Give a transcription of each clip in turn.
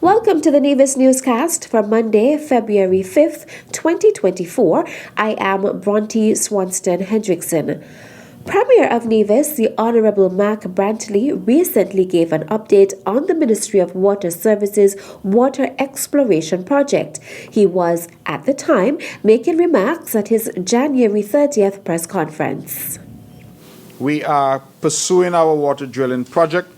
Welcome to the Nevis Newscast for Monday, February 5th, 2024. I am Bronte Swanston Hendrickson. Premier of Nevis, the Honourable Mac Brantley, recently gave an update on the Ministry of Water Services water exploration project. He was, at the time, making remarks at his January 30th press conference. We are pursuing our water drilling project.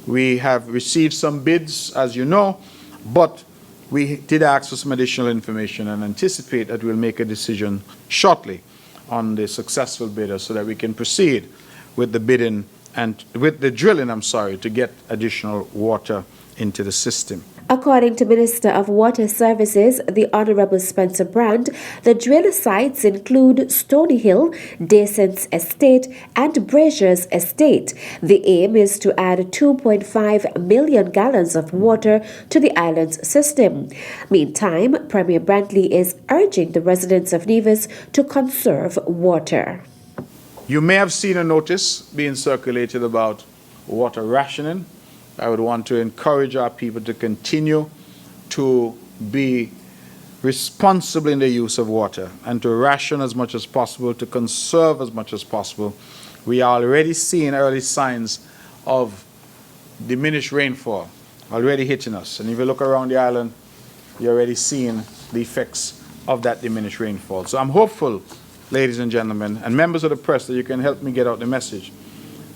We have received some bids, as you know, but we did ask for some additional information and anticipate that we'll make a decision shortly on the successful bidder so that we can proceed with the bidding and with the drilling, to get additional water into the system. According to Minister of Water Services, the Honourable Spencer Brand, the drill sites include Stony Hill, Dason's Estate and Brazier's Estate. The aim is to add 2.5 million gallons of water to the island's system. Meantime, Premier Brantley is urging the residents of Nevis to conserve water. You may have seen a notice being circulated about water rationing. I would want to encourage our people to continue to be responsible in the use of water and to ration as much as possible, to conserve as much as possible. We are already seeing early signs of diminished rainfall already hitting us. And if you look around the island, you're already seeing the effects of that diminished rainfall. So I'm hopeful, ladies and gentlemen, and members of the press, that you can help me get out the message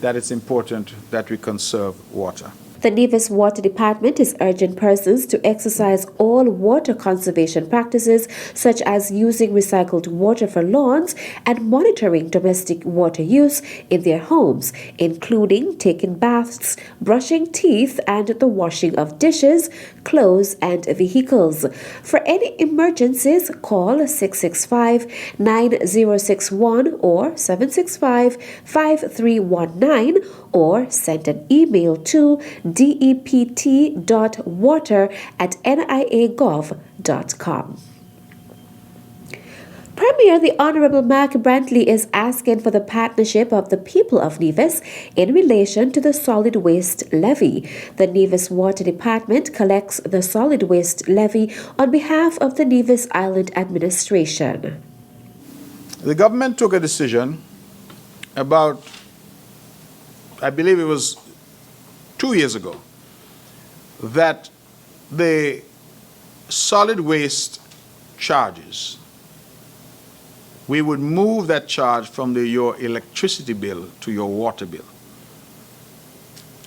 that it's important that we conserve water. The Nevis Water Department is urging persons to exercise all water conservation practices, such as using recycled water for lawns and monitoring domestic water use in their homes, including taking baths, brushing teeth, and the washing of dishes, clothes, and vehicles. For any emergencies, call 665-9061 or 765-5319 or send an email to dept.water@niagov.com. Premier, the Honourable Mac Brantley, is asking for the partnership of the people of Nevis in relation to the solid waste levy. The Nevis Water Department collects the solid waste levy on behalf of the Nevis Island Administration. The government took a decision about, I believe it was 2 years ago, that the solid waste charges, we would move that charge from your electricity bill to your water bill.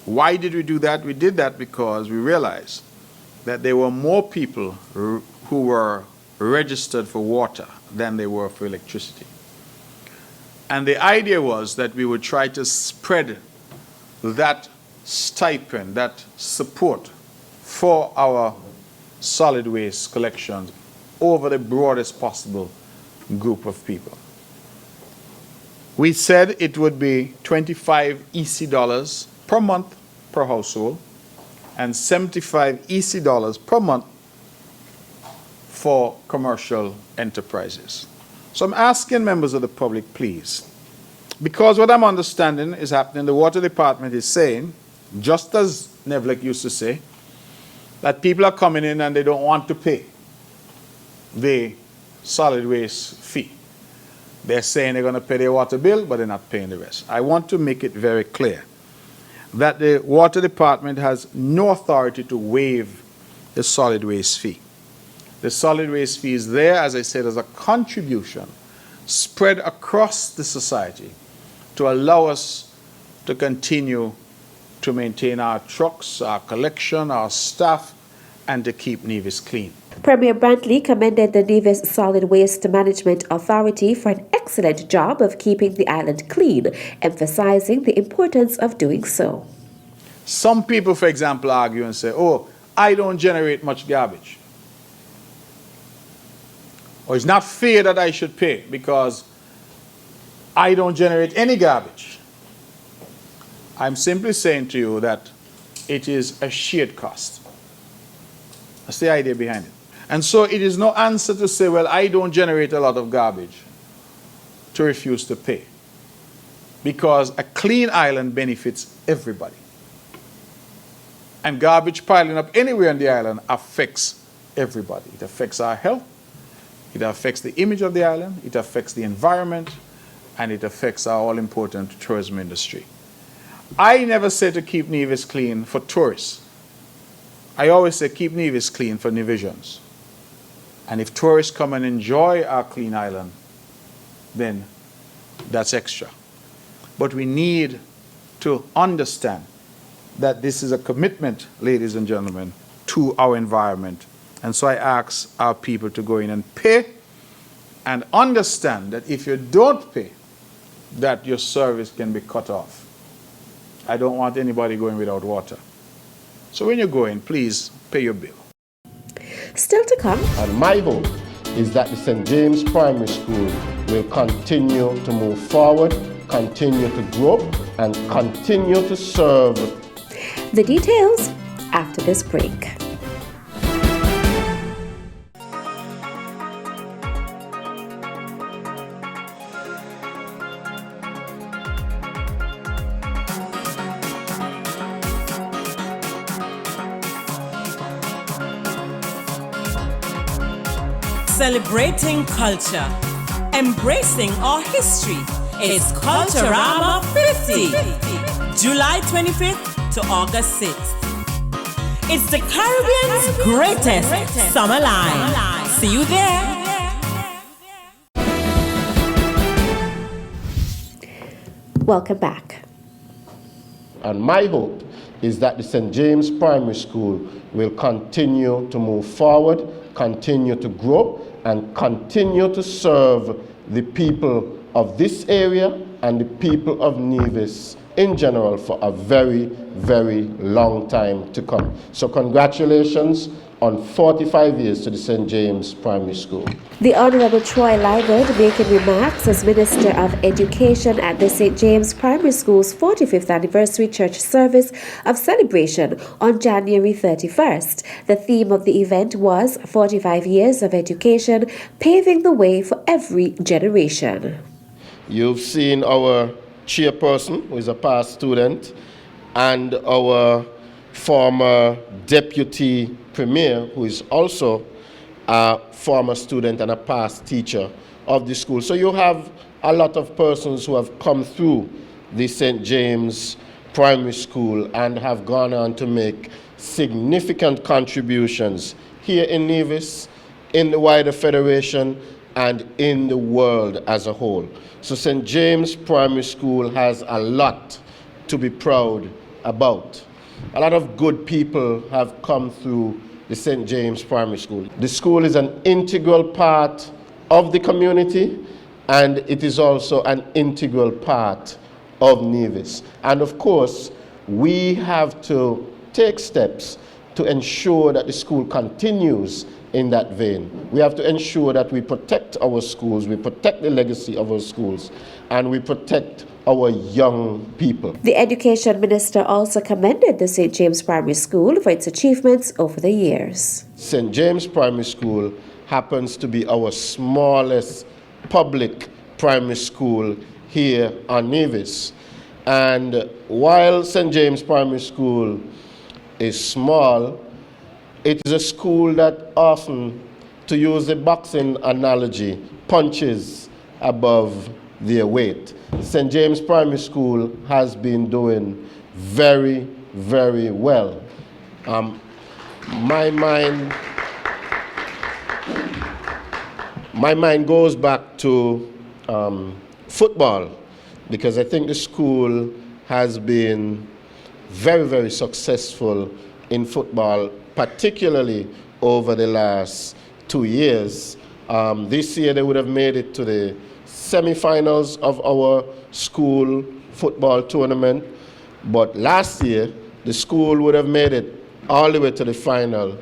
Why did we do that? We did that because we realized that there were more people who were registered for water than they were for electricity. And the idea was that we would try to spread that stipend, that support for our solid waste collections over the broadest possible group of people. We said it would be 25 EC dollars per month per household and 75 EC dollars per month for commercial enterprises. So I'm asking members of the public, please, because what I'm understanding is happening, the Water Department is saying, just as Nevlek used to say, that people are coming in and they don't want to pay the solid waste fee. They're saying they're going to pay their water bill, but they're not paying the rest. I want to make it very clear that the Water Department has no authority to waive the solid waste fee. The solid waste fee is there, as I said, as a contribution spread across the society to allow us to continue to maintain our trucks, our collection, our staff, and to keep Nevis clean. Premier Brantley commended the Nevis Solid Waste Management Authority for an excellent job of keeping the island clean, emphasizing the importance of doing so. Some people, for example, argue and say, oh, I don't generate much garbage. Or it's not fair that I should pay because I don't generate any garbage. I'm simply saying to you that it is a shared cost. That's the idea behind it. And so it is no answer to say, well, I don't generate a lot of garbage, to refuse to pay. Because a clean island benefits everybody. And garbage piling up anywhere on the island affects everybody. It affects our health, it affects the image of the island, it affects the environment, and it affects our all-important tourism industry. I never say to keep Nevis clean for tourists. I always say keep Nevis clean for Nevisians. And if tourists come and enjoy our clean island, then that's extra. But we need to understand that this is a commitment, ladies and gentlemen, to our environment. And so I ask our people to go in and pay and understand that if you don't pay, that your service can be cut off. I don't want anybody going without water. So when you go in, please pay your bill. Still to come. And my hope is that the St. James Primary School will continue to move forward, continue to grow, and continue to serve. The details after this break. Celebrating culture, embracing our history. It's Culturama 50, July 25th to August 6th. It's the Caribbean's greatest summer line. See you there. Welcome back. And my hope is that the St. James Primary School will continue to move forward, continue to grow, and continue to serve the people of this area and the people of Nevis in general for a very, very long time to come. So congratulations on 45 years to the St. James Primary School. The Honorable Troy Lygard making remarks as Minister of Education at the St. James Primary School's 45th anniversary church service of celebration on January 31st. The theme of the event was 45 years of education, paving the way for every generation. You've seen our chairperson, who is a past student, and our former deputy premier, who is also a former student and a past teacher of the school. So you have a lot of persons who have come through the St. James Primary School and have gone on to make significant contributions here in Nevis, in the wider federation, and in the world as a whole. So St. James Primary School has a lot to be proud about. A lot of good people have come through the St. James Primary School. The school is an integral part of the community, and it is also an integral part of Nevis. And of course, we have to take steps to ensure that the school continues in that vein. We have to ensure that we protect our schools, we protect the legacy of our schools, and we protect our young people. The Education Minister also commended the St. James Primary School for its achievements over the years. St. James Primary School happens to be our smallest public primary school here on Nevis. And while St. James Primary School is small, it is a school that often, to use the boxing analogy, punches above their weight. St. James Primary School has been doing very, very well. My mind goes back to football, because I think the school has been very, very successful in football, particularly over the last 2 years. This year they would have made it to the semi-finals of our school football tournament, but last year the school would have made it all the way to the final.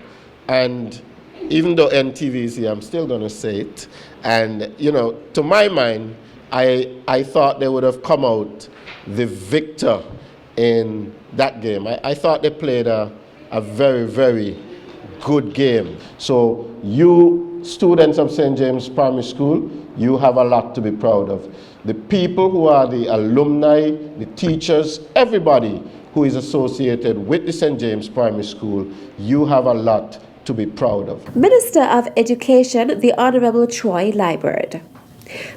And even though NTV is here, I'm still going to say it. And you know, to my mind, I thought they would have come out the victor in that game. I thought they played a very, very good game. So you students of St. James Primary School, you have a lot to be proud of. The people who are the alumni, the teachers, everybody who is associated with the St. James Primary School, you have a lot to be proud of. Minister of Education, the Honorable Troy Liburd.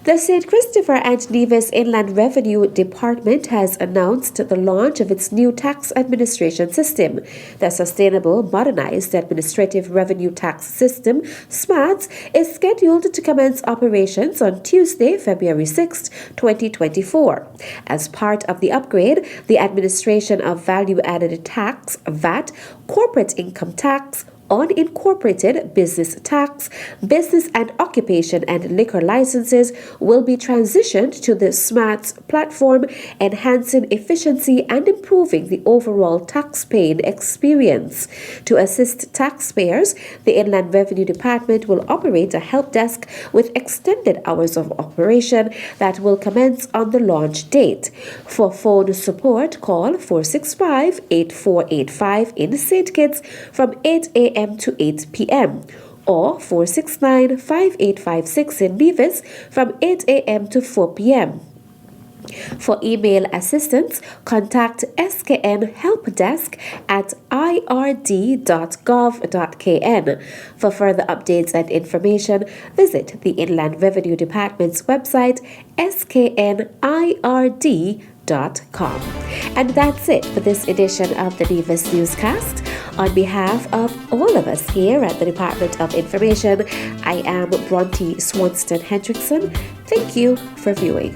The St. Christopher and Nevis Inland Revenue Department has announced the launch of its new tax administration system. The Sustainable Modernized Administrative Revenue Tax System, SMATS, is scheduled to commence operations on Tuesday, February 6, 2024. As part of the upgrade, the administration of value-added tax, VAT, corporate income tax, unincorporated business tax, business and occupation and liquor licenses will be transitioned to the SMATS platform, enhancing efficiency and improving the overall tax-paying experience. To assist taxpayers, the Inland Revenue Department will operate a help desk with extended hours of operation that will commence on the launch date. For phone support, call 465-8485 in St. Kitts from 8 a.m. to 8 p.m. or 469-5856 in Nevis from 8 a.m. to 4 p.m. For email assistance, contact SKN Helpdesk at ird.gov.kn. For further updates and information, visit the Inland Revenue Department's website, sknird.com. And that's it for this edition of the Nevis Newscast. On behalf of all of us here at the Department of Information, I am Bronte Swanston Hendrickson. Thank you for viewing.